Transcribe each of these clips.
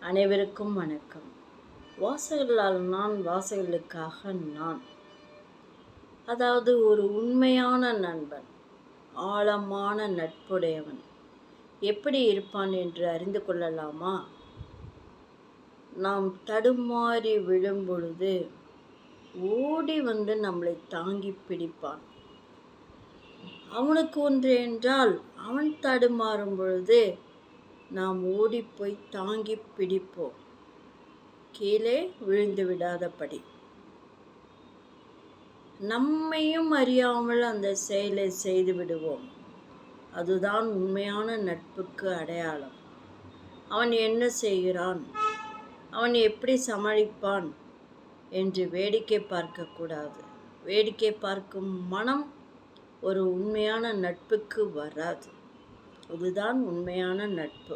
அனைவருக்கும் வணக்கம். வாசகர்களால் நான், வாசகர்களுக்காக நான். அதாவது ஒரு உண்மையான நண்பன், ஆழமான நட்புடையவன் எப்படி இருப்பான் என்று அறிந்து கொள்ளலாமா? நாம் தடுமாறி விழும் பொழுது ஓடி வந்து நம்மளை தாங்கி பிடிப்பான். அவனுக்கு ஒன்று என்றால் அவன் தடுமாறும் பொழுது நாம் ஓடிப்போய் தாங்கி பிடிப்போம், கீழே விழுந்து விடாதபடி. நம்மையும் அறியாமல் அந்த செயலை செய்து விடுவோம். அதுதான் உண்மையான நட்புக்கு அடையாளம். அவன் என்ன செய்கிறான், அவன் எப்படி சமாளிப்பான் என்று வேடிக்கை பார்க்கக்கூடாது. வேடிக்கை பார்க்கும் மனம் ஒரு உண்மையான நட்புக்கு வராது. அதுதான் உண்மையான நட்பு.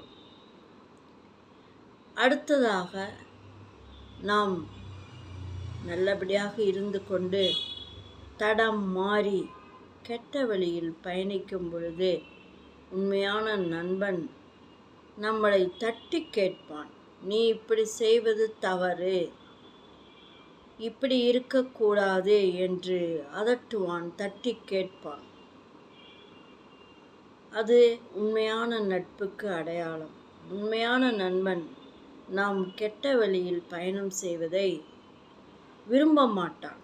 அடுத்ததாக, நாம் நல்லபடியாக இருந்து கொண்டு தடம் மாறி கெட்ட வழியில் பயணிக்கும் பொழுது உண்மையான நண்பன் நம்மளை தட்டி கேட்பான். நீ இப்படி செய்வது தவறு, இப்படி இருக்கக்கூடாது என்று அதட்டுவான், தட்டி கேட்பான். அது உண்மையான நட்புக்கு அடையாளம். உண்மையான நண்பன் நாம் கெட்ட வழியில் பயணம் செய்வதை விரும்ப மாட்டான்.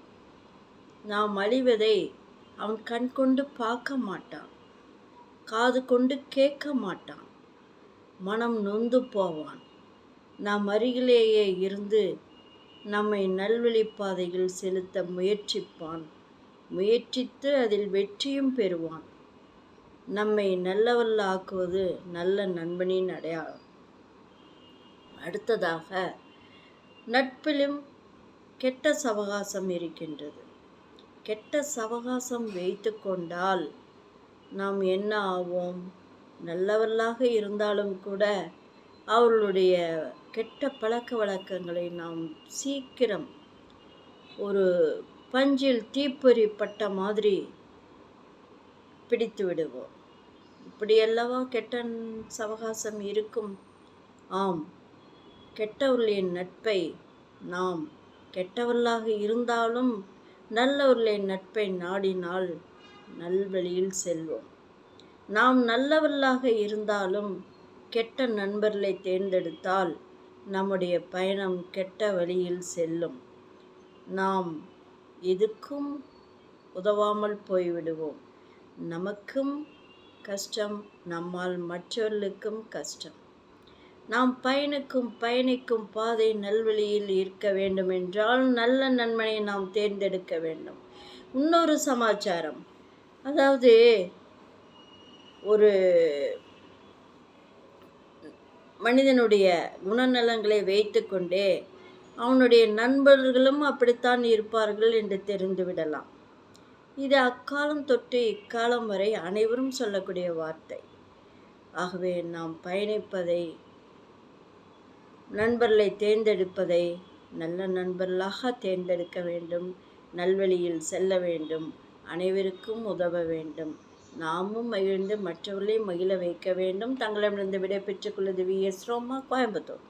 நாம் அழிவதை அவன் கண் கொண்டு பார்க்க மாட்டான், காது கொண்டு கேட்க மாட்டான், மனம் நொந்து போவான். நாம் அருகிலேயே இருந்து நம்மை நல்வழி பாதையில் செலுத்த முயற்சிப்பான். முயற்சித்து அதில் வெற்றியும் பெறுவான். நம்மை நல்லவல்ல ஆக்குவது நல்ல நண்பனின் அடையாளம். அடுத்ததாக, நட்பிலும் கெட்ட சவகாசம் இருக்கின்றது. கெட்ட சவகாசம் வைத்து கொண்டால் நாம் என்ன ஆவோம்? நல்லவர்களாக இருந்தாலும் கூட அவர்களுடைய கெட்ட பழக்க வழக்கங்களை நாம் சீக்கிரம் ஒரு பஞ்சில் தீப்பொறி பட்ட மாதிரி பிடித்து விடுவோம். இப்படியல்லவா கெட்ட சவகாசம் இருக்கும். ஆம், கெட்டவர்களின் நட்பை நாம் கெட்டவர்களாக இருந்தாலும் நல்லவர்களின் நட்பை நாடினால் நல்வழியில் செல்வோம். நாம் நல்லவர்களாக இருந்தாலும் கெட்ட நண்பர்களை தேர்ந்தெடுத்தால் நம்முடைய பயணம் கெட்ட வழியில் செல்லும். நாம் எதுக்கும் உதவாமல் போய்விடுவோம். நமக்கும் கஷ்டம், நம்மால் மற்றவர்களுக்கும் கஷ்டம். நாம் பயணிக்கும் பாதை நல்வழியில் இருக்க வேண்டும் என்றால் நல்ல நண்பனை நாம் தேர்ந்தெடுக்க வேண்டும். இன்னொரு சமாச்சாரம், அதாவது ஒரு மனிதனுடைய குணநலங்களை வைத்து கொண்டே அவனுடைய நண்பர்களும் அப்படித்தான் இருப்பார்கள் என்று தெரிந்துவிடலாம். இது அக்காலம் தொட்டு இக்காலம் வரை அனைவரும் சொல்லக்கூடிய வார்த்தை. ஆகவே நாம் பயணிப்பதை, நண்பர்களை தேர்ந்தெடுப்பதை நல்ல நண்பர்களாக தேர்ந்தெடுக்க வேண்டும். நல்வழியில் செல்ல வேண்டும். அனைவருக்கும் உதவ வேண்டும். நாமும் மகிழ்ந்து மற்றவர்களையும் மகிழ வைக்க வேண்டும். தங்களிடமிருந்து விடை பெற்றுக் கொள்வது VS ரோமா, கோயம்புத்தூர்.